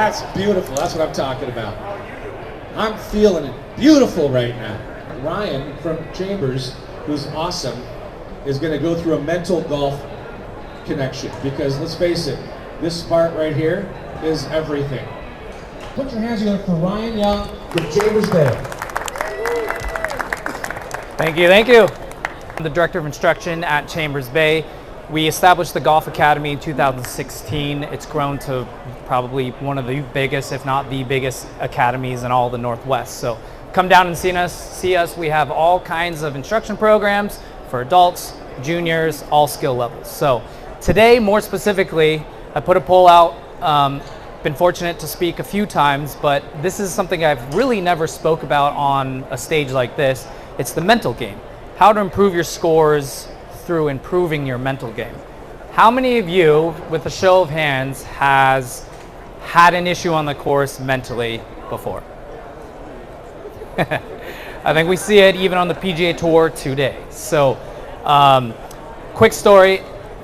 That's beautiful. That's what I'm talking about. I'm feeling it beautiful right now. Ryan from Chambers, who's awesome, is going to go through a mental golf connection, because let's face it, this part right here is everything. Put your hands together for Ryan Young with Chambers Bay. Thank you, thank you. I'm the Director of Instruction at Chambers Bay. We established the Golf Academy in 2016. It's grown to probably one of the biggest, if not the biggest, academies in all the Northwest. So come down and see us. We have all kinds of instruction programs for adults, juniors, all skill levels. So today, more specifically, I put a poll out. Been fortunate to speak a few times, but this is something I've really never spoke about on a stage like this. It's the mental game. How to improve your scores through improving your mental game. How many of you, with a show of hands, has had an issue on the course mentally before? I think we see it even on the PGA Tour today. So, quick story,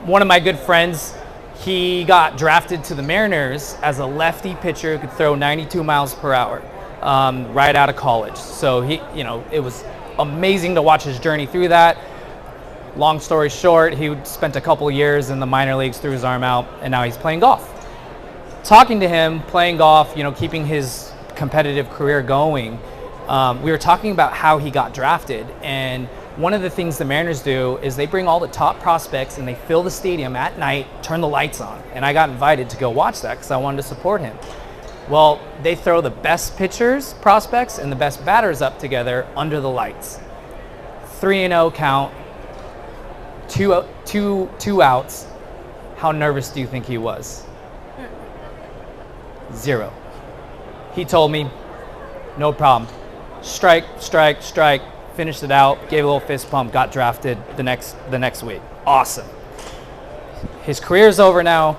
one of my good friends, he got drafted to the Mariners as a lefty pitcher who could throw 92 miles per hour right out of college. So it was amazing to watch his journey through that. Long story short, he spent a couple years in the minor leagues, threw his arm out, and now he's playing golf. Talking to him, playing golf, keeping his competitive career going, we were talking about how he got drafted. And one of the things the Mariners do is they bring all the top prospects and they fill the stadium at night, turn the lights on. And I got invited to go watch that because I wanted to support him. Well, they throw the best pitchers, prospects, and the best batters up together under the lights. 3-0 count. Two outs. How nervous do you think he was? 0. He told me, no problem. Strike, strike, strike. Finished it out. Gave a little fist pump. Got drafted the next week. Awesome. His career's over now.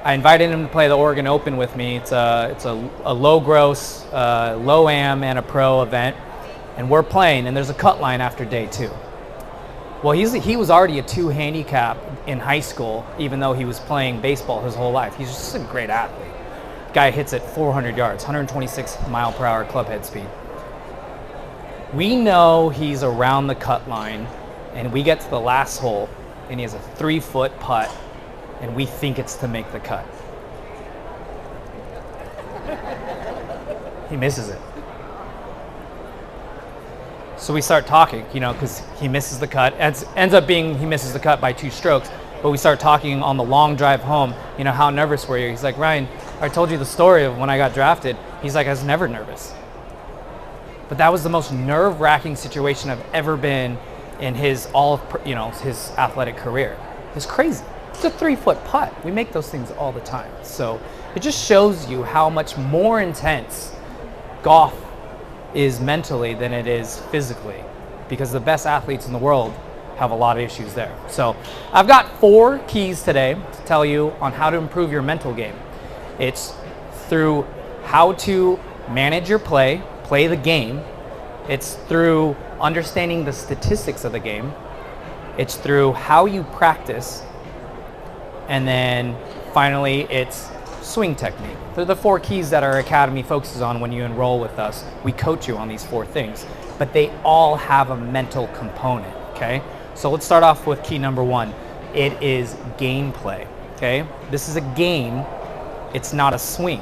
I invited him to play the Oregon Open with me. It's a low gross, low am, and a pro event, and we're playing. And there's a cut line after day 2. Well, he was already a 2 handicap in high school, even though he was playing baseball his whole life. He's just a great athlete. Guy hits at 400 yards, 126 mile per hour club head speed. We know he's around the cut line, and we get to the last hole, and he has a 3-foot putt, and we think it's to make the cut. He misses it. So we start talking, because he misses the cut. Ends up being he misses the cut by 2 strokes. But we start talking on the long drive home. How nervous were you? He's like, Ryan, I told you the story of when I got drafted. He's like, I was never nervous. But that was the most nerve-wracking situation I've ever been in his his athletic career. It's crazy. It's a 3-foot putt. We make those things all the time. So it just shows you how much more intense golf is mentally than it is physically, because the best athletes in the world have a lot of issues there. So I've got 4 keys today to tell you on how to improve your mental game. It's through how to manage your play the game. It's through understanding the statistics of the game. It's through how you practice. And then finally, it's swing technique. They're the 4 keys that our academy focuses on when you enroll with us. We coach you on these 4 things, but they all have a mental component, okay? So let's start off with key number 1. It is gameplay, okay? This is a game, it's not a swing.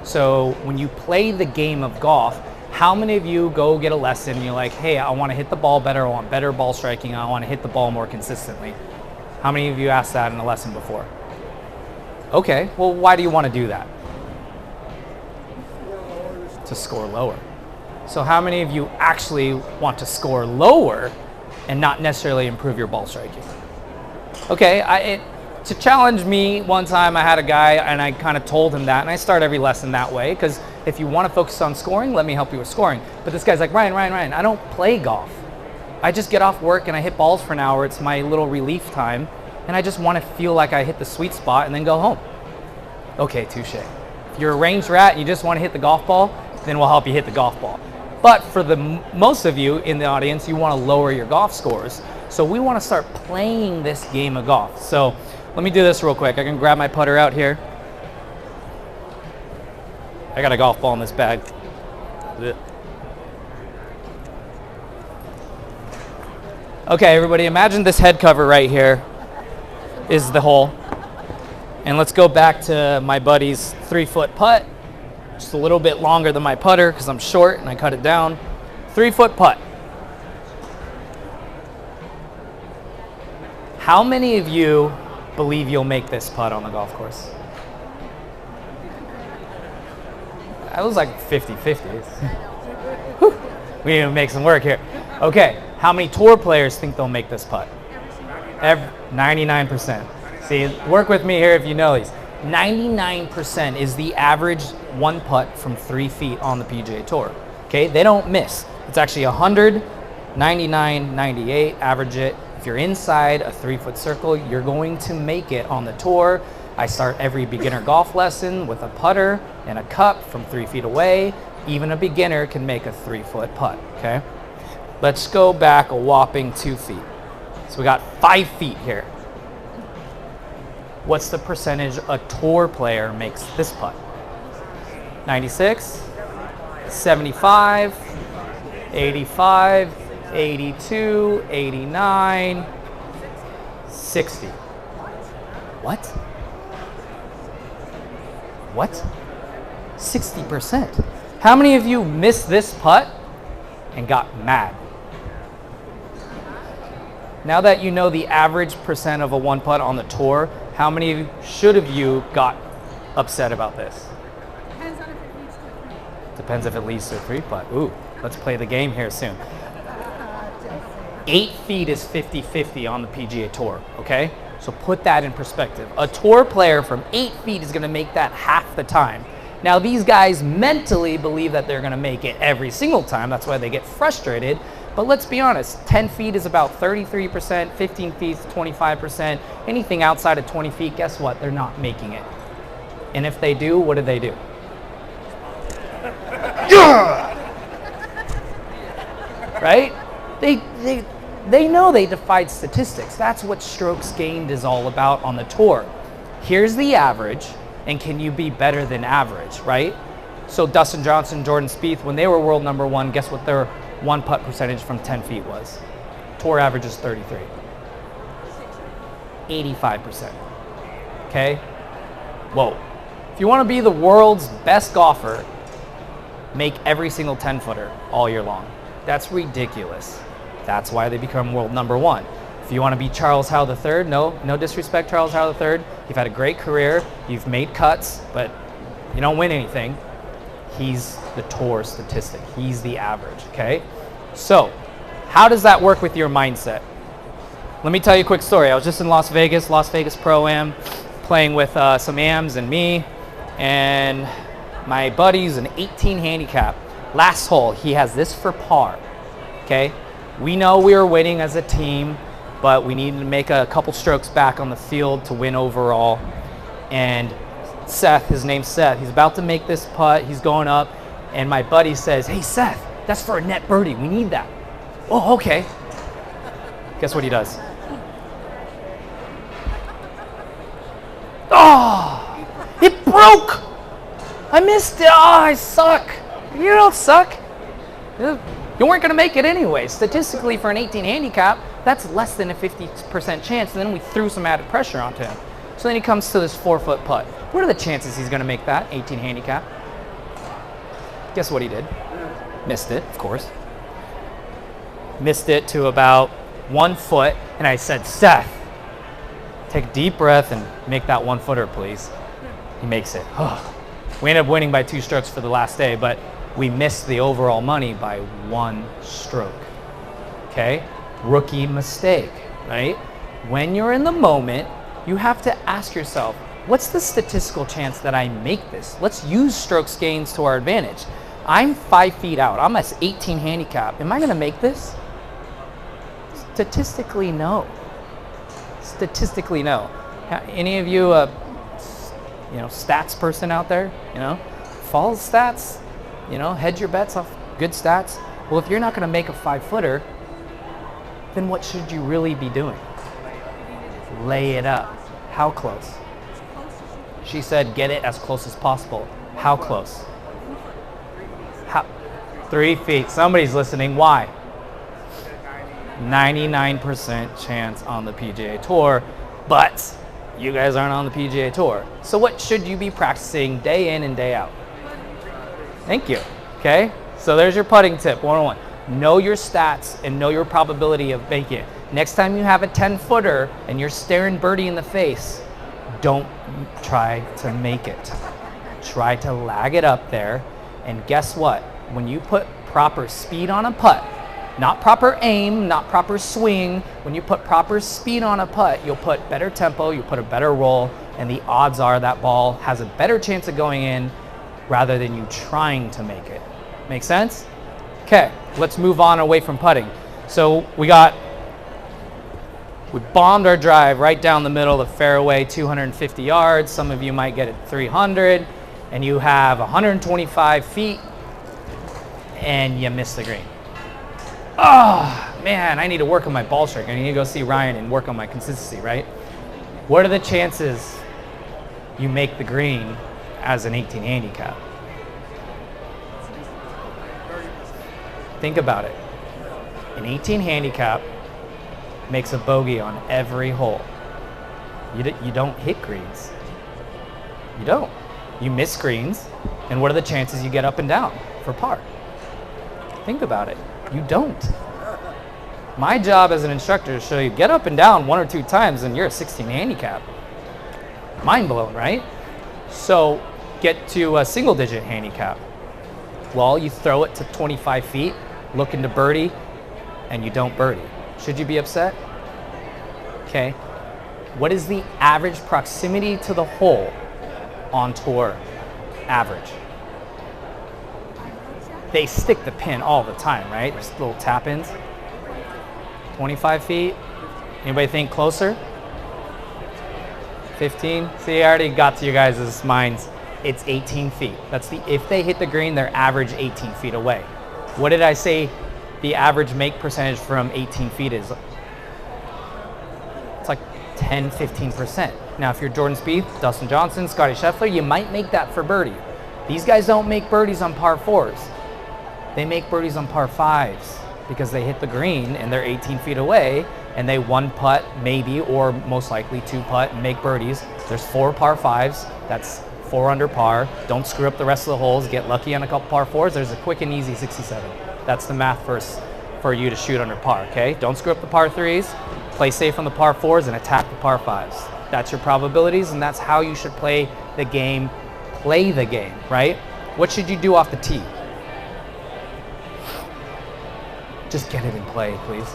So when you play the game of golf, how many of you go get a lesson and you're like, hey, I want to hit the ball better, I want better ball striking, I want to hit the ball more consistently? How many of you asked that in a lesson before? Okay, well, why do you want to do that? To score lower. So how many of you actually want to score lower and not necessarily improve your ball striking? Okay, to challenge me, one time I had a guy and I kind of told him that, and I start every lesson that way, because if you want to focus on scoring, let me help you with scoring. But this guy's like, Ryan, I don't play golf. I just get off work and I hit balls for an hour. It's my little relief time, and I just want to feel like I hit the sweet spot and then go home. Okay, touche. If you're a range rat and you just want to hit the golf ball, then we'll help you hit the golf ball. But for the most of you in the audience, you want to lower your golf scores. So we want to start playing this game of golf. So let me do this real quick. I can grab my putter out here. I got a golf ball in this bag. Ugh. Okay, everybody, imagine this head cover right here is the hole. And let's go back to my buddy's 3-foot putt. Just a little bit longer than my putter because I'm short and I cut it down. 3-foot putt. How many of you believe you'll make this putt on the golf course? That was like 50-50. We need to make some work here. Okay, how many tour players think they'll make this putt? 99%. See, work with me here if you know these. 99% is the average one putt from 3 feet on the PGA Tour. Okay, they don't miss. It's actually 100, 99, 98, average it. If you're inside a 3-foot circle, you're going to make it on the tour. I start every beginner golf lesson with a putter and a cup from 3 feet away. Even a beginner can make a 3-foot putt, okay? Let's go back a whopping 2 feet. So we got 5 feet here. What's the percentage a tour player makes this putt? 96, 75, 85, 82, 89, 60. What? What? 60%. How many of you missed this putt and got mad? Now that you know the average percent of a one putt on the tour, how many of you should have you got upset about this? Depends if it leads to a 3-putt. Ooh, let's play the game here soon. 8 feet is 50-50 on the PGA Tour, okay? So put that in perspective. A tour player from 8 feet is gonna make that half the time. Now these guys mentally believe that they're gonna make it every single time. That's why they get frustrated. But let's be honest, 10 feet is about 33%, 15 feet is 25%. Anything outside of 20 feet, guess what? They're not making it. And if they do, what do? Right? They know they defied statistics. That's what strokes gained is all about on the tour. Here's the average, and can you be better than average, right? So Dustin Johnson, Jordan Spieth, when they were world number one, guess what their one putt percentage from 10 feet was? Tour average is 33. 85%. Okay? Whoa. If you want to be the world's best golfer, make every single 10-footer all year long. That's ridiculous. That's why they become world number one. If you want to be Charles Howell III, no disrespect, Charles Howell III. You've had a great career. You've made cuts, but you don't win anything. He's the tour statistic. He's the average, okay? So, how does that work with your mindset? Let me tell you a quick story. I was just in Las Vegas Pro-Am, playing with some AMs and me, and my buddy's an 18 handicap. Last hole, he has this for par, okay? We know we were winning as a team, but we needed to make a couple strokes back on the field to win overall. And Seth, his name's Seth, he's about to make this putt, he's going up, and my buddy says, "Hey Seth, that's for a net birdie, we need that." "Oh, okay." Guess what he does? Oh, it broke! I missed it, oh, I suck. You don't suck. You weren't gonna make it anyway. Statistically for an 18 handicap, that's less than a 50% chance, and then we threw some added pressure onto him. So then he comes to this 4-foot putt. What are the chances he's gonna make that 18 handicap? Guess what he did? Missed it, of course. Missed it to about 1 foot, and I said, "Seth, take a deep breath and make that 1-footer, please." He makes it. We ended up winning by 2 strokes for the last day, but we missed the overall money by 1 stroke. Okay? Rookie mistake, right? When you're in the moment, you have to ask yourself, what's the statistical chance that I make this? Let's use strokes gains to our advantage. I'm 5 feet out. I'm a 18 handicap. Am I going to make this? Statistically, no. Statistically, no. Any of you, stats person out there? Follow stats. Hedge your bets off good stats. Well, if you're not going to make a 5-footer, then what should you really be doing? Lay it up. How close? She said, get it as close as possible. How close? How, 3 feet. Somebody's listening. Why? 99% chance on the PGA Tour, but you guys aren't on the PGA Tour. So what should you be practicing day in and day out? Thank you. Okay, so there's your putting tip 101. Know your stats and know your probability of making it. Next time you have a 10-footer and you're staring birdie in the face, don't try to make it. Try to lag it up there, and guess what? When you put proper speed on a putt, not proper aim, not proper swing, when you put proper speed on a putt, you'll put better tempo, you'll put a better roll, and the odds are that ball has a better chance of going in rather than you trying to make it. Make sense? Okay, let's move on away from putting. So we bombed our drive right down the middle of the fairway, 250 yards. Some of you might get it 300, and you have 125 feet, and you miss the green. Oh, man, I need to work on my ball strike. I need to go see Ryan and work on my consistency, right? What are the chances you make the green as an 18 handicap? Think about it. An 18 handicap makes a bogey on every hole. You don't hit greens. You don't. You miss greens, and what are the chances you get up and down for par? Think about it. You don't. My job as an instructor is to show you get up and down 1 or 2 times and you're a 16 handicap. Mind blown, right? So get to a single digit handicap. Well, you throw it to 25 feet, looking to birdie, and you don't birdie. Should you be upset? Okay. What is the average proximity to the hole on tour? Average. They stick the pin all the time, right? There's little tap-ins. 25 feet. Anybody think closer? 15? See, I already got to you guys' minds. It's 18 feet. That's if they hit the green, they're average 18 feet away. What did I say the average make percentage from 18 feet is? It's like 10, 15%. Now, if you're Jordan Spieth, Dustin Johnson, Scotty Scheffler, you might make that for birdie. These guys don't make birdies on par 4s. They make birdies on par 5s because they hit the green and they're 18 feet away and they 1 putt maybe, or most likely 2 putt and make birdies. There's 4 par 5s. That's 4 under par. Don't screw up the rest of the holes. Get lucky on a couple par 4s. There's a quick and easy 67. That's the math for you to shoot under par, okay? Don't screw up the par 3s. Play safe on the par 4s and attack the par 5s. That's your probabilities, and that's how you should play the game. Play the game, right? What should you do off the tee? Just get it in play, please.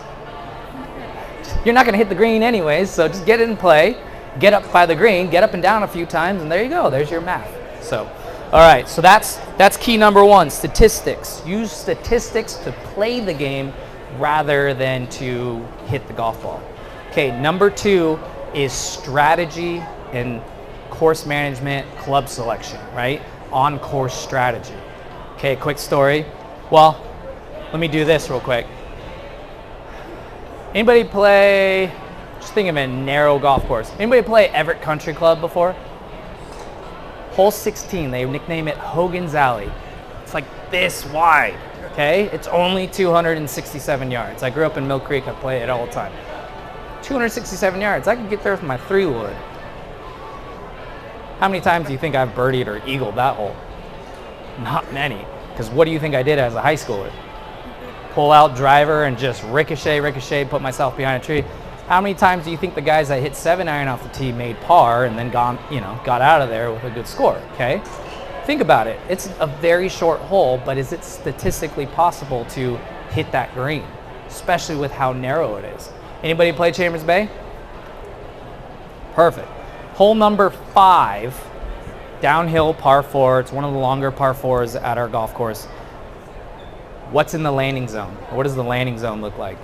You're not going to hit the green anyways, so just get it in play. Get up by the green, get up and down a few times, and there you go. There's your math. So, all right, so that's key number 1, statistics. Use statistics to play the game rather than to hit the golf ball. Okay, number 2 is strategy and course management, club selection, right? On-course strategy. Okay, quick story. Well, let me do this real quick. Anybody play, just think of a narrow golf course. Anybody play Everett Country Club before? Hole 16, they nickname it Hogan's Alley. It's like this wide, okay? It's only 267 yards. I grew up in Mill Creek, I play it all the time. 267 yards, I could get there with my 3-wood. How many times do you think I've birdied or eagled that hole? Not many, because what do you think I did as a high schooler? Pull out driver and just ricochet, put myself behind a tree. How many times do you think the guys that hit 7-iron off the tee made par and then got out of there with a good score, okay? Think about it. It's a very short hole, but is it statistically possible to hit that green, especially with how narrow it is? Anybody play Chambers Bay? Perfect. Hole number 5, downhill par 4. It's one of the longer par 4s at our golf course. What's in the landing zone? What does the landing zone look like?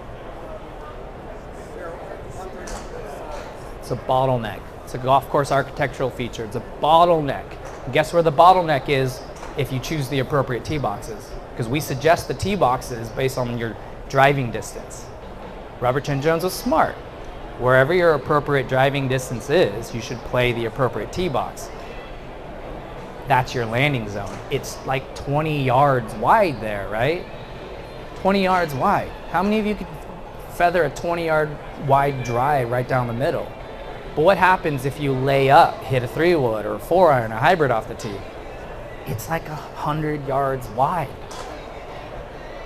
It's a bottleneck. It's a golf course architectural feature. It's a bottleneck. Guess where the bottleneck is if you choose the appropriate tee boxes? Because we suggest the tee boxes based on your driving distance. Robert Chen Jones was smart. Wherever your appropriate driving distance is, you should play the appropriate tee box. that's your landing zone. It's like 20 yards wide there, right? 20 yards wide. How many of you could feather a 20-yard wide drive right down the middle? But what happens if you lay up, hit a 3-wood or a 4-iron, a hybrid off the tee? It's like 100 yards wide.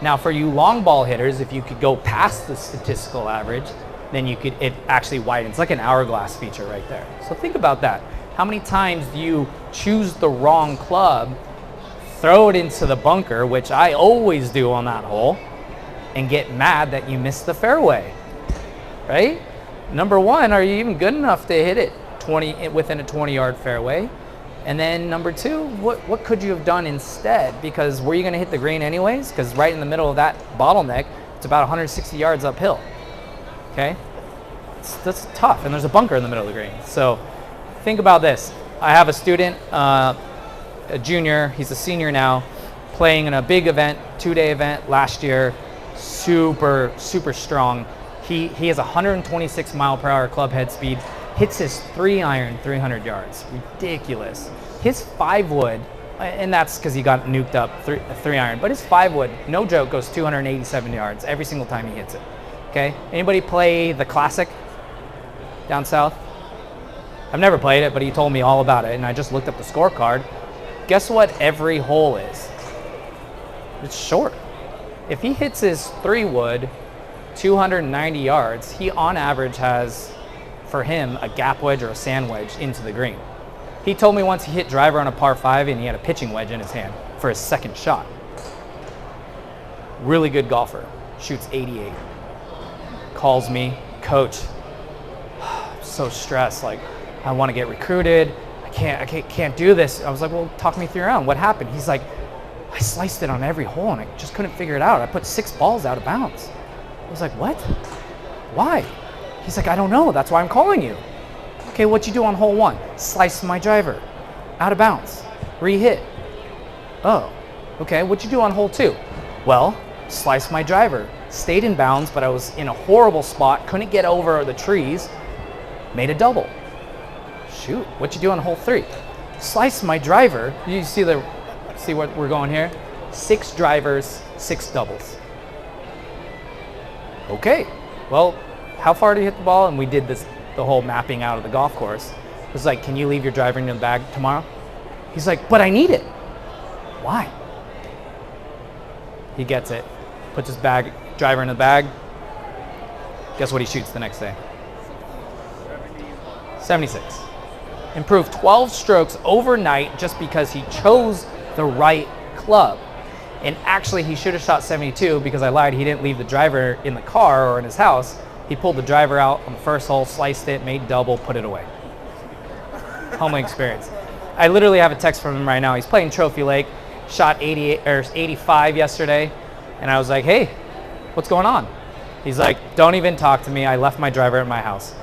Now for you long ball hitters, if you could go past the statistical average, then it actually widens, like an hourglass feature right there. So think about that. How many times do you choose the wrong club, throw it into the bunker, which I always do on that hole, and get mad that you missed the fairway, right? Number one, are you even good enough to hit it within a 20-yard fairway? And then number two, what could you have done instead? Because were you going to hit the green anyways? Because right in the middle of that bottleneck, it's about 160 yards uphill. Okay, that's tough, and there's a bunker in the middle of the green. So think about this. I have a student, a junior. He's a senior now, playing in a big event, 2-day event last year. Super strong. He has 126 mile per hour club head speed. Hits his 3-iron 300 yards. Ridiculous. His 5-wood, and that's because he got nuked up 3-iron, but his 5-wood, no joke, goes 287 yards every single time he hits it. Okay, anybody play the Classic down south? I've never played it, but he told me all about it, and I just looked up the scorecard. Guess what every hole is? It's short. If he hits his 3-wood 290 yards, he on average has, for him, a gap wedge or a sand wedge into the green. He told me once he hit driver on a par 5 and he had a pitching wedge in his hand for his second shot. Really good golfer, shoots 88. Calls me, coach, I'm so stressed, like I want to get recruited, I can't do this. I was like, well, talk me through what happened. He's like, I sliced it on every hole and I just couldn't figure it out. I put 6 balls out of bounds. I was like, what? Why? He's like, I don't know, that's why I'm calling you. Okay, what'd you do on hole 1? Slice my driver, out of bounds, re-hit. Oh, okay, what'd you do on hole 2? Well, slice my driver, stayed in bounds, but I was in a horrible spot, couldn't get over the trees, made a double. Shoot, what'd you do on hole 3? Slice my driver, you see what we're going here? 6 drivers, 6 doubles. Okay, well, how far did you hit the ball? And we did the whole mapping out of the golf course. It was like, can you leave your driver in the bag tomorrow? He's like, but I need it. Why? He gets it, puts his driver in the bag. Guess what he shoots the next day? 76. Improved 12 strokes overnight just because he chose the right club. And actually he should have shot 72 because I lied. He didn't leave the driver in the car or in his house. He pulled the driver out on the first hole, sliced it, made double, put it away. Humbling experience. I literally have a text from him right now. He's playing Trophy Lake, shot 88 or 85 yesterday, and I was like, hey, what's going on? He's like, don't even talk to me. I left my driver at my house.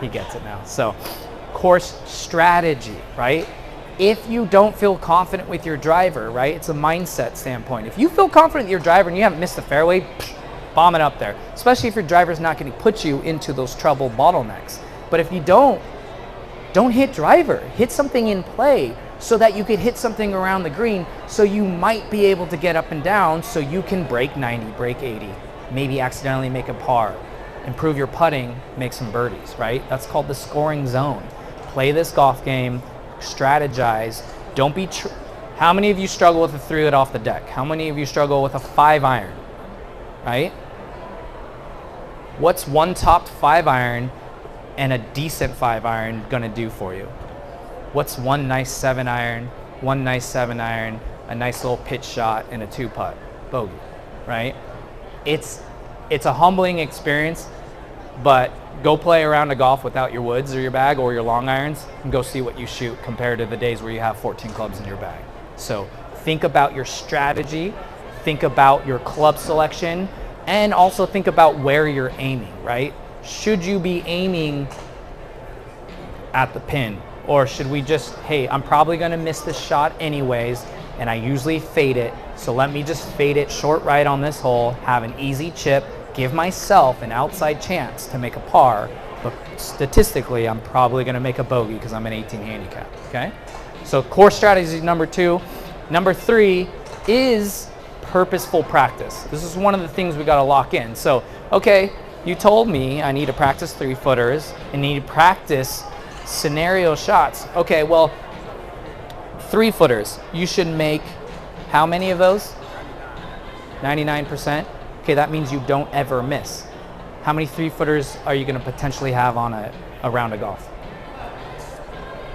He gets it now. So, course strategy, right? If you don't feel confident with your driver, right, it's a mindset standpoint. If you feel confident with your driver and you haven't missed the fairway, bomb it up there, especially if your driver's not going to put you into those trouble bottlenecks. But if you don't hit driver, hit something in play so that you could hit something around the green so you might be able to get up and down so you can break 90, break 80, maybe accidentally make a par, improve your putting, make some birdies, right? That's called the scoring zone. Play this golf game, strategize, don't be, how many of you struggle with a 3-wood off the deck? How many of you struggle with a 5-iron, right? What's one topped 5-iron and a decent 5-iron gonna do for you? What's one nice 7-iron, one nice 7-iron, a nice little pitch shot, and a 2-putt? Bogey, right? It's a humbling experience, but go play around a golf without your woods or your bag or your long irons and go see what you shoot compared to the days where you have 14 clubs in your bag. So think about your strategy, think about your club selection, and also think about where you're aiming, right? Should you be aiming at the pin? Or should we just, hey, I'm probably gonna miss this shot anyways, and I usually fade it, so let me just fade it short right on this hole, have an easy chip, give myself an outside chance to make a par, but statistically, I'm probably gonna make a bogey because I'm an 18 handicap, okay? So core strategy number 2. Number 3 is purposeful practice. This is one of the things we got to lock in. So, okay, you told me I need to practice 3-footers and need to practice scenario shots. Okay, well, 3-footers, you should make how many of those? 99%. Okay, that means you don't ever miss. How many 3-footers are you going to potentially have on a round of golf?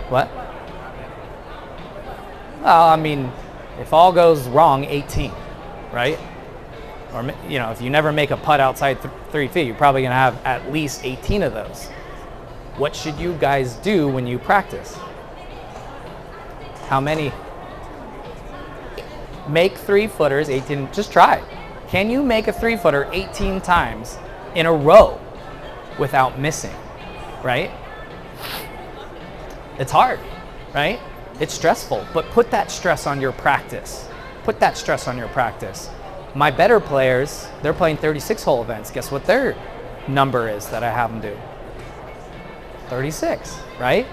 What? Well, I mean, if all goes wrong, 18, right? Or, you know, if you never make a putt outside 3 feet, you're probably going to have at least 18 of those. What should you guys do when you practice? How many? Make 3-footers 18, just try. Can you make a 3-footer 18 times in a row without missing, right? It's hard, right? It's stressful, but put that stress on your practice. Put that stress on your practice. My better players, they're playing 36-hole events. Guess what their number is that I have them do? 36, right?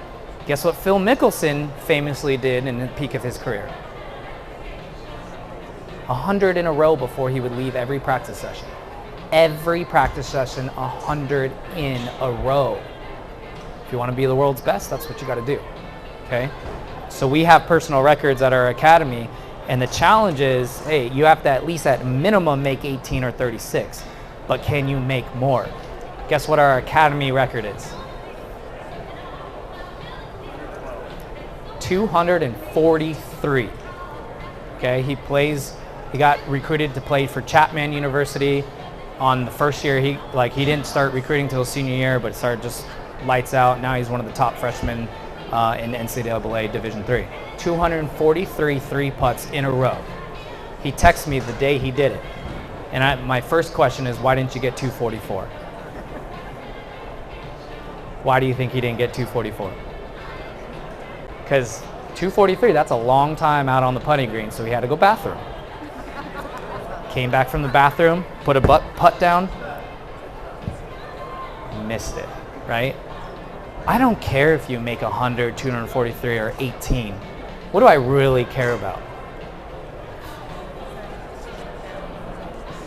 Guess what Phil Mickelson famously did in the peak of his career? 100 in a row before he would leave every practice session. Every practice session, 100 in a row. If you want to be the world's best, that's what you got to do, okay? So we have personal records at our academy, and the challenge is, hey, you have to at least at minimum make 18 or 36, but can you make more? Guess what our academy record is? 243. Okay, he got recruited to play for Chapman University. On the first year, he didn't start recruiting till senior year, but started just lights out. Now he's one of the top freshmen in NCAA Division III. 243 3-putts in a row. He texted me the day he did it. And my first question is, why didn't you get 244? Why do you think he didn't get 244? Because 243, that's a long time out on the putting green, so he had to go bathroom. Came back from the bathroom, put a putt down, missed it, right? I don't care if you make 100, 243, or 18. What do I really care about?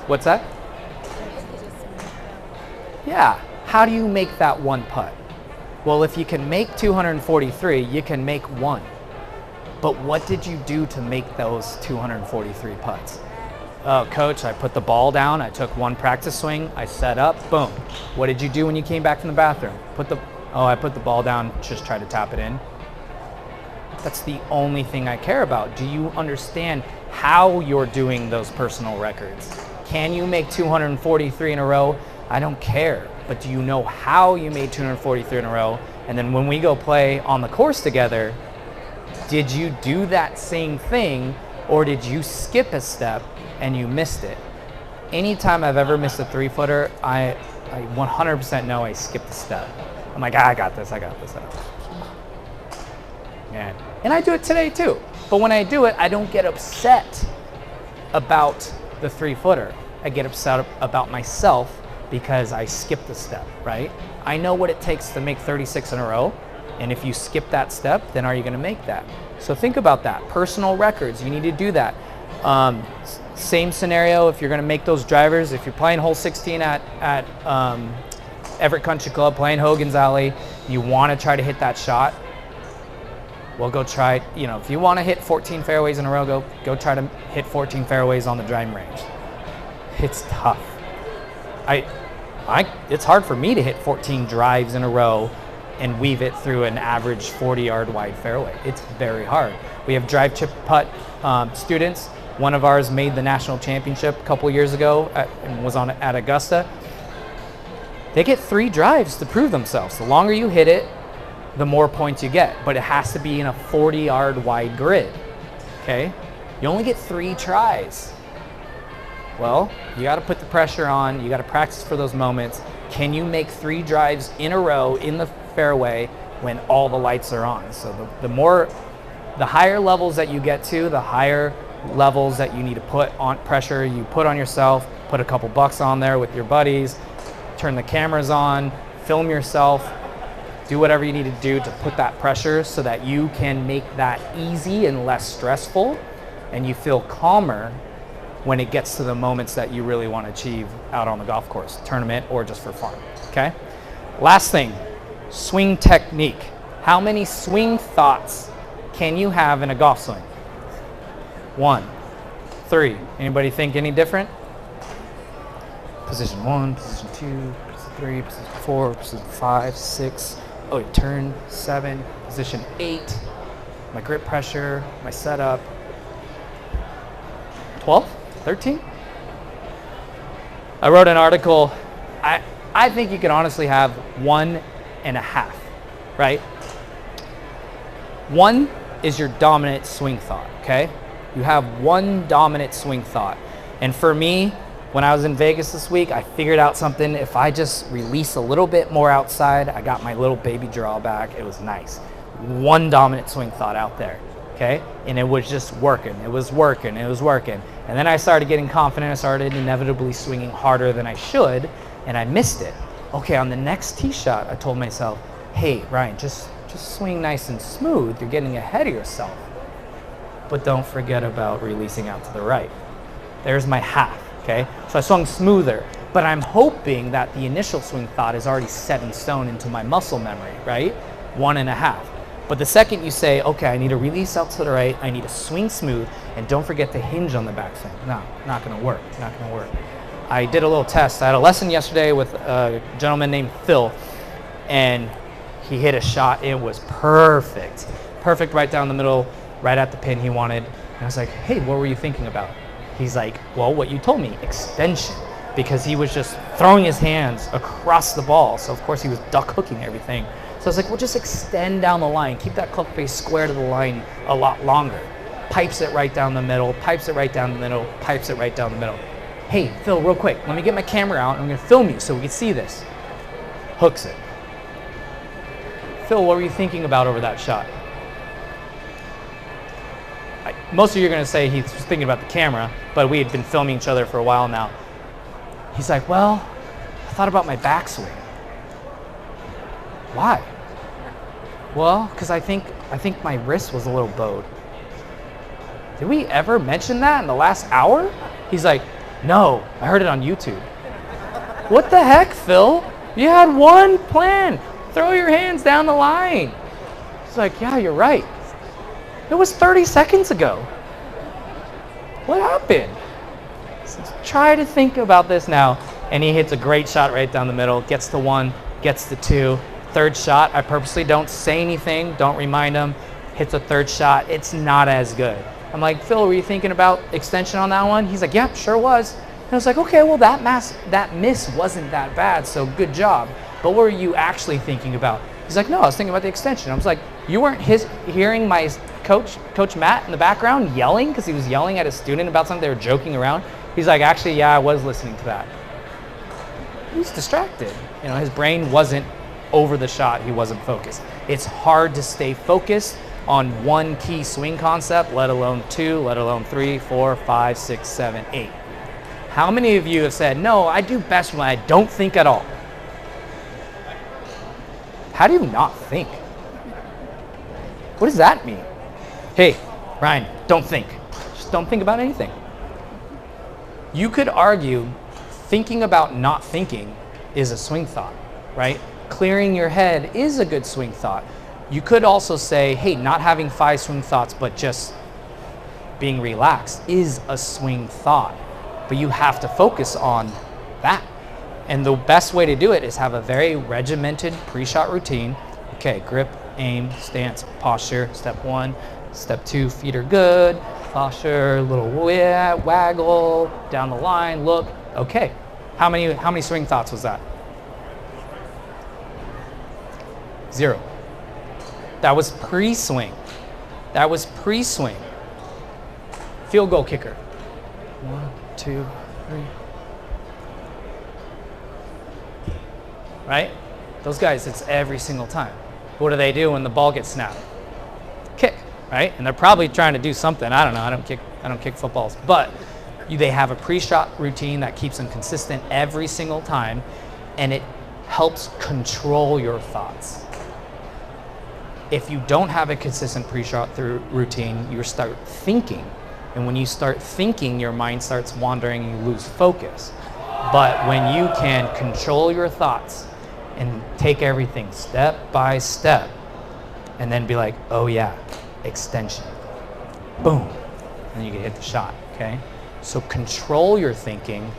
What's that? Yeah, how do you make that one putt? Well, if you can make 243, you can make one. But what did you do to make those 243 putts? Oh, coach, I put the ball down, I took one practice swing, I set up, boom. What did you do when you came back from the bathroom? I put the ball down, just try to tap it in. That's the only thing I care about. Do you understand how you're doing those personal records? Can you make 243 in a row? I don't care. But do you know how you made 243 in a row? And then when we go play on the course together, did you do that same thing, or did you skip a step and you missed it? Anytime I've ever missed a 3-footer, I 100% know I skipped a step. I'm like, I got this. Man. And I do it today too. But when I do it, I don't get upset about the 3-footer. I get upset about myself because I skipped a step, right? I know what it takes to make 36 in a row. And if you skip that step, then are you going to make that? So think about that. Personal records, you need to do that. Same scenario if you're going to make those drivers. If you're playing hole 16 at Everett Country Club, playing Hogan's Alley, you want to try to hit that shot, well, go try, if you want to hit 14 fairways in a row, go try to hit 14 fairways on the driving range. It's tough. It's hard for me to hit 14 drives in a row and weave it through an average 40-yard wide fairway. It's very hard. We have drive, chip, putt students. One of ours made the national championship a couple years ago and was at Augusta. They get 3 drives to prove themselves. The longer you hit it, the more points you get, but it has to be in a 40-yard wide grid, okay? You only get 3 tries. Well, you gotta put the pressure on, you gotta practice for those moments. Can you make 3 drives in a row in the fairway when all the lights are on? So the higher levels that you get to, the higher levels that you need to put on pressure, you put on yourself, put a couple bucks on there with your buddies, turn the cameras on, film yourself, Do whatever you need to do to put that pressure so that you can make that easy and less stressful, and you feel calmer when it gets to the moments that you really want to achieve out on the golf course, tournament, or just for fun, okay? Last thing, swing technique. How many swing thoughts can you have in a golf swing? 1, 3. Anybody think any different? Position 1, position 2, position 3, position 4, position 5, 6. Oh, turn 7, position 8. My grip pressure, my setup. 12, 13. I wrote an article. I think you can honestly have 1.5, right? 1 is your dominant swing thought, okay? You have 1 dominant swing thought. And for me, when I was in Vegas this week, I figured out something. If I just release a little bit more outside, I got my little baby draw back. It was nice. 1 dominant swing thought out there, okay? And it was just working. It was working. It was working. And then I started getting confident. I started inevitably swinging harder than I should, and I missed it. Okay, on the next tee shot, I told myself, hey, Ryan, just swing nice and smooth. You're getting ahead of yourself. But don't forget about releasing out to the right. There's my half. Okay, so I swung smoother, but I'm hoping that the initial swing thought is already set in stone into my muscle memory, right? 1.5. But the second you say, okay, I need to release out to the right, I need to swing smooth, and don't forget to hinge on the backswing. No, not gonna work, not gonna work. I did a little test. I had a lesson yesterday with a gentleman named Phil, and he hit a shot. It was perfect. Perfect right down the middle, right at the pin he wanted. And I was like, hey, what were you thinking about? He's like, well, what you told me, extension, because he was just throwing his hands across the ball. So of course he was duck hooking everything. So I was like, well, just extend down the line, keep that club face square to the line a lot longer. Pipes it right down the middle, pipes it right down the middle, pipes it right down the middle. Hey, Phil, real quick, let me get my camera out. I'm gonna film you so we can see this. Hooks it. Phil, what were you thinking about over that shot? Most of you are going to say he's thinking about the camera, but we had been filming each other for a while now. He's like, well, I thought about my backswing. Why? Well, because I think my wrist was a little bowed. Did we ever mention that in the last hour? He's like, no, I heard it on YouTube. What the heck, Phil? You had 1 plan. Throw your hands down the line. He's like, yeah, you're right. It was 30 seconds ago. What happened? So try to think about this now. And he hits a great shot right down the middle, gets to 1, gets to 2. Third shot, I purposely don't say anything, don't remind him. Hits a third shot, it's not as good. I'm like, Phil, were you thinking about extension on that one? He's like, yeah, sure was. And I was like, okay, well that miss wasn't that bad, so good job. But what were you actually thinking about? He's like, no, I was thinking about the extension. I was like, you weren't hearing my Coach Matt in the background yelling because he was yelling at a student about something, they were joking around. He's like, actually, yeah, I was listening to that. He was distracted. You know, his brain wasn't over the shot, he wasn't focused. It's hard to stay focused on 1 key swing concept, let alone 2, let alone 3, 4, 5, 6, 7, 8. How many of you have said, no, I do best when I don't think at all? How do you not think? What does that mean? Hey, Ryan, don't think. Just don't think about anything. You could argue thinking about not thinking is a swing thought, right? Clearing your head is a good swing thought. You could also say, hey, not having 5 swing thoughts, but just being relaxed is a swing thought. But you have to focus on that. And the best way to do it is have a very regimented pre-shot routine. Okay, grip, aim, stance, posture, step 1. Step 2, feet are good, posture, little waggle, down the line, look. Okay, how many swing thoughts was that? 0. That was pre-swing. That was pre-swing. Field goal kicker. 1, 2, 3. Right? Those guys, it's every single time. What do they do when the ball gets snapped? Kick, right? And they're probably trying to do something. I don't know. I don't kick footballs, but they have a pre-shot routine that keeps them consistent every single time, and it helps control your thoughts. If you don't have a consistent pre-shot routine, you start thinking. And when you start thinking, your mind starts wandering and you lose focus. But when you can control your thoughts and take everything step by step, and then be like, oh yeah, extension, boom, and you can hit the shot, okay? So control your thinking,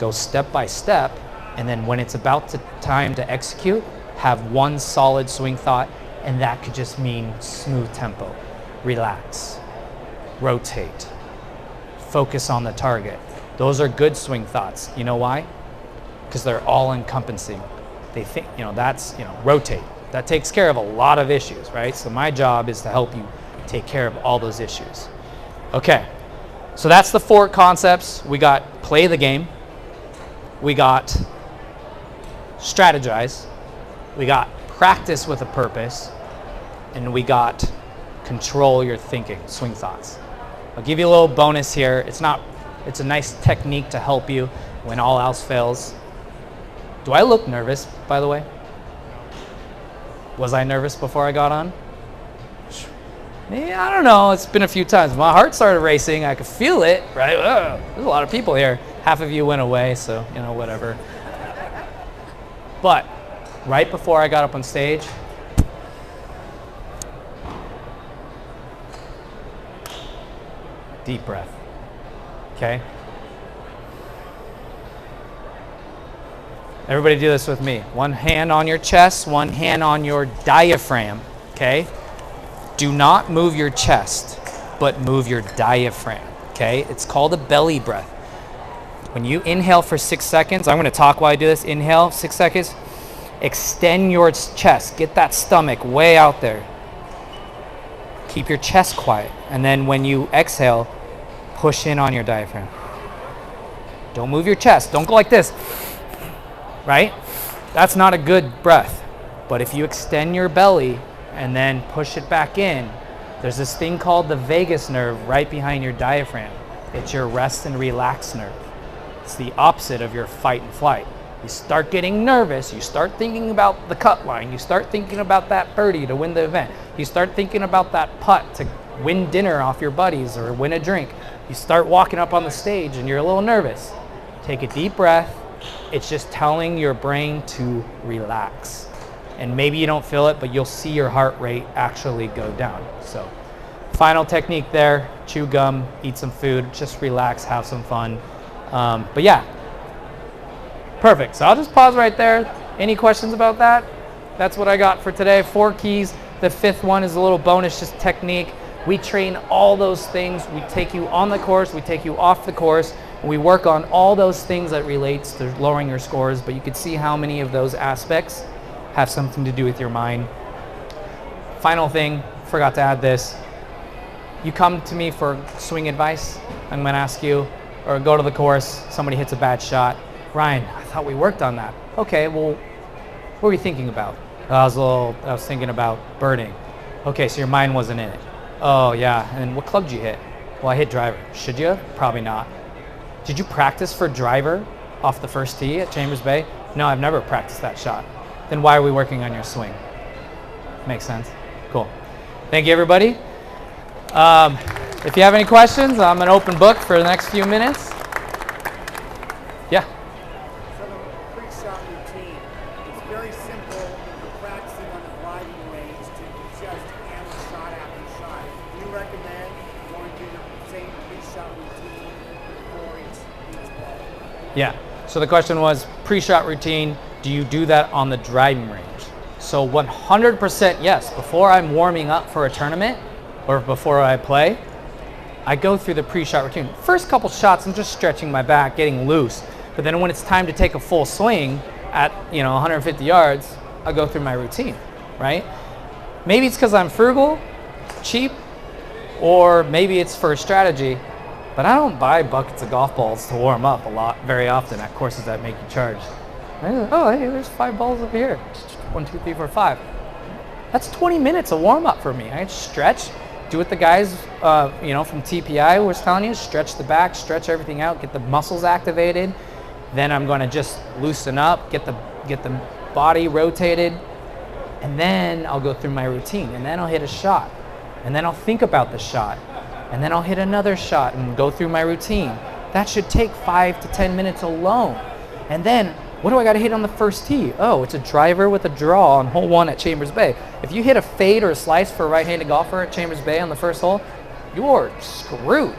go step by step, and then when it's about time to execute, have one solid swing thought, and that could just mean smooth tempo, relax, rotate, focus on the target. Those are good swing thoughts. You know why? Because they're all encompassing. They think, that's, rotate. That takes care of a lot of issues, right? So my job is to help you take care of all those issues. Okay, so that's the 4 concepts. We got play the game. We got strategize. We got practice with a purpose. And we got control your thinking, swing thoughts. I'll give you a little bonus here. It's a nice technique to help you when all else fails. Do I look nervous, by the way? Was I nervous before I got on? Yeah, I don't know. It's been a few times. My heart started racing. I could feel it, right? There's a lot of people here. Half of you went away, so, whatever. But right before I got up on stage, deep breath, okay? Everybody do this with me. One hand on your chest, one hand on your diaphragm, okay? Do not move your chest, but move your diaphragm, okay? It's called a belly breath. When you inhale for 6 seconds, I'm gonna talk while I do this. Inhale, 6 seconds. Extend your chest, get that stomach way out there. Keep your chest quiet. And then when you exhale, push in on your diaphragm. Don't move your chest, don't go like this. Right? That's not a good breath. But if you extend your belly and then push it back in, there's this thing called the vagus nerve right behind your diaphragm. It's your rest and relax nerve. It's the opposite of your fight and flight. You start getting nervous, you start thinking about the cut line, you start thinking about that birdie to win the event, you start thinking about that putt to win dinner off your buddies or win a drink. You start walking up on the stage and you're a little nervous. Take a deep breath. It's just telling your brain to relax. And maybe you don't feel it, but you'll see your heart rate actually go down. So, final technique there, chew gum, eat some food, just relax, have some fun. But yeah, perfect. So I'll just pause right there. Any questions about that? That's what I got for today. 4 keys. The 5th one is a little bonus, just technique. We train all those things. We take you on the course, we take you off the course. We work on all those things that relates to lowering your scores, but you can see how many of those aspects have something to do with your mind. Final thing, forgot to add this. You come to me for swing advice, I'm gonna ask you, or go to the course, somebody hits a bad shot. Ryan, I thought we worked on that. Okay, well, what were you thinking about? I was thinking about birding. Okay, so your mind wasn't in it. Oh yeah, and what club did you hit? Well, I hit driver. Should you? Probably not. Did you practice for driver off the first tee at Chambers Bay? No, I've never practiced that shot. Then why are we working on your swing? Makes sense. Cool. Thank you, everybody. If you have any questions, I'm an open book for the next few minutes. Yeah. So the pre-shot routine is very simple. You're practicing on the driving range to just hammer shot after shot. Do you recommend going through the same pre-shot routine before each ball? Yeah. So the question was pre-shot routine. Do you do that on the driving range? So 100% yes. Before I'm warming up for a tournament or before I play, I go through the pre-shot routine. First couple shots, I'm just stretching my back, getting loose. But then when it's time to take a full swing at 150 yards, I go through my routine, right? Maybe it's because I'm frugal, cheap, or maybe it's for a strategy. But I don't buy buckets of golf balls to warm up very often at courses that make you charge. Oh, hey, there's 5 balls over here. 1, 2, 3, 4, 5. That's 20 minutes of warm up for me. I stretch, do what the guys, from TPI was telling you, stretch the back, stretch everything out, get the muscles activated. Then I'm going to just loosen up, get the body rotated, And then I'll go through my routine, and then I'll hit a shot, and then I'll think about the shot, and then I'll hit another shot and go through my routine. That should take 5 to 10 minutes alone. And then, what do I gotta hit on the first tee? Oh, it's a driver with a draw on hole 1 at Chambers Bay. If you hit a fade or a slice for a right-handed golfer at Chambers Bay on the first hole, you're screwed.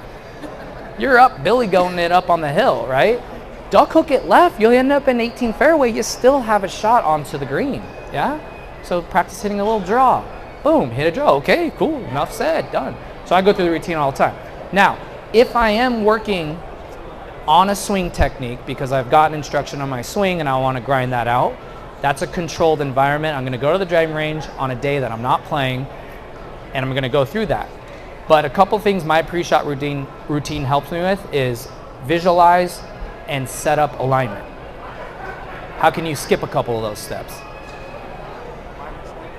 You're up Billy going it up on the hill, right? Duck hook it left, you'll end up in 18 fairway, you still have a shot onto the green, yeah? So practice hitting a little draw. Boom, hit a draw, okay, cool, enough said, done. So I go through the routine all the time. Now, if I am working on a swing technique because I've gotten instruction on my swing and I want to grind that out, that's a controlled environment. I'm going to go to the driving range on a day that I'm not playing, and I'm going to go through that. But a couple things my pre-shot routine helps me with is visualize and set up alignment. How can you skip a couple of those steps?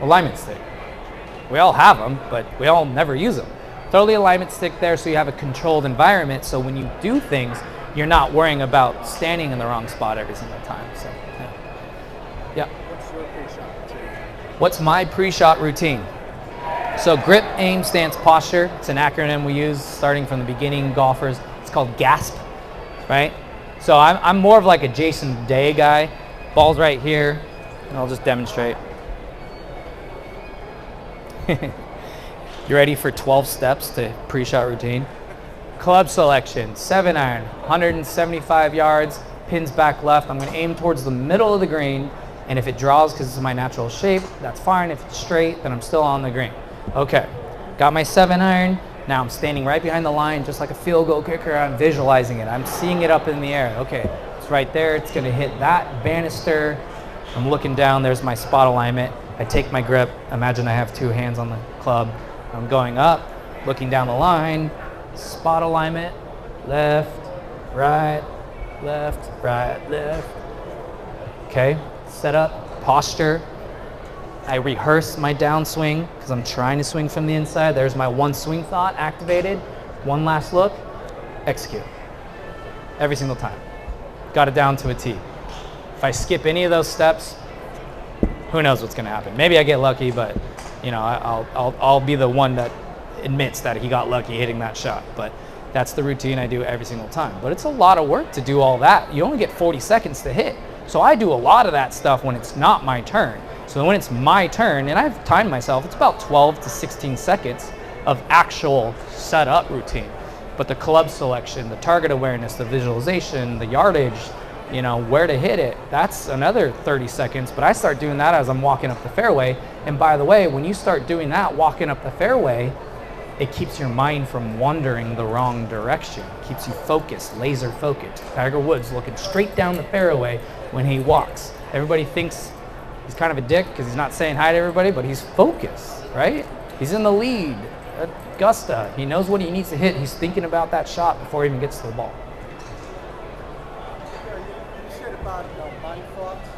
Alignment stick. We all have them, but we all never use them. Throw the alignment stick there so you have a controlled environment, so when you do things, you're not worrying about standing in the wrong spot every single time. So, yeah. What's your pre-shot routine? What's my pre-shot routine? So grip, aim, stance, posture. It's an acronym we use starting from the beginning golfers. It's called GASP, right? So I'm more of like a Jason Day guy. Ball's right here, and I'll just demonstrate. You ready for 12 steps to pre-shot routine? Club selection, 7-iron, 175 yards, pins back left. I'm going to aim towards the middle of the green, and if it draws because it's my natural shape, that's fine. If it's straight, then I'm still on the green. Okay, got my 7-iron. Now I'm standing right behind the line, just like a field goal kicker. I'm visualizing it. I'm seeing it up in the air. Okay, it's right there. It's going to hit that banister. I'm looking down. There's my spot alignment. I take my grip. Imagine I have 2 hands on the club. I'm going up, looking down the line. Spot alignment, left, right, left, right, left. Okay, set up, posture. I rehearse my downswing because I'm trying to swing from the inside. There's my one swing thought activated. One last look, execute. Every single time. Got it down to a T. If I skip any of those steps, who knows what's gonna happen. Maybe I get lucky, but you know, I'll be the one that admits that he got lucky hitting that shot. But that's the routine I do every single time. But it's a lot of work to do all that. You only get 40 seconds to hit. So I do a lot of that stuff when it's not my turn. So when it's my turn, and I've timed myself, it's about 12 to 16 seconds of actual setup routine. But the club selection, the target awareness, the visualization, the yardage, you know, where to hit it, that's another 30 seconds. But I start doing that as I'm walking up the fairway. And by the way, when you start doing that, walking up the fairway, it keeps your mind from wandering the wrong direction. It keeps you focused, laser focused. Tiger Woods looking straight down the fairway when he walks. Everybody thinks he's kind of a dick because he's not saying hi to everybody, but he's focused, right? He's in the lead at Augusta. He knows what he needs to hit. He's thinking about that shot before he even gets to the ball. You said about mind thoughts.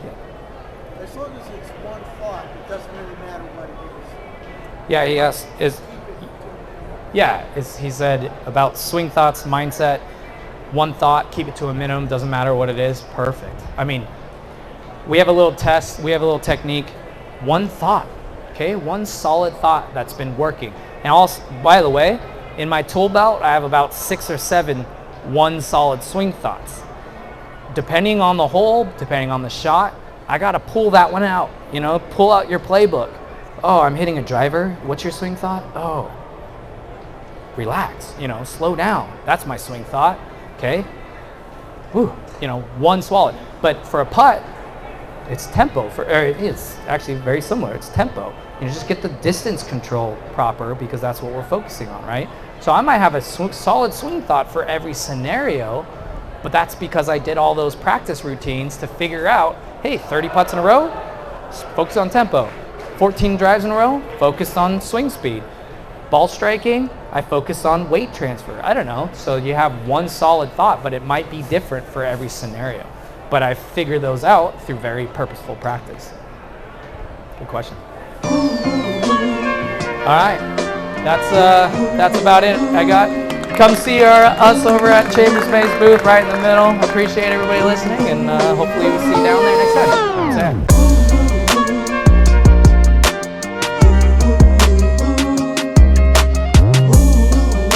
Yeah. As long as it's one thought, it doesn't really matter what it is. Yeah, he asked, he said about swing thoughts, mindset, one thought, keep it to a minimum, doesn't matter what it is, perfect. I mean, we have a little test, we have a little technique, one thought, okay? One solid thought that's been working. And also, by the way, in my tool belt, I have about 6 or 7 one solid swing thoughts. Depending on the hole, depending on the shot, I gotta pull that one out, you know, pull out your playbook. Oh, I'm hitting a driver, what's your swing thought? Oh, relax, you know, slow down. That's my swing thought, okay? Whew, you know, one swallow. But for a putt, it's tempo. It is actually very similar. It's tempo. You just get the distance control proper because that's what we're focusing on, right? So I might have a solid swing thought for every scenario, but that's because I did all those practice routines to figure out, hey, 30 putts in a row, focus on tempo. 14 drives in a row, focused on swing speed. Ball striking, I focus on weight transfer. I don't know. So you have one solid thought, but it might be different for every scenario. But I figure those out through very purposeful practice. Good question. All right, that's about it. Come see us over at Chambers Bay's booth right in the middle. Appreciate everybody listening, and hopefully we'll see you down there next time.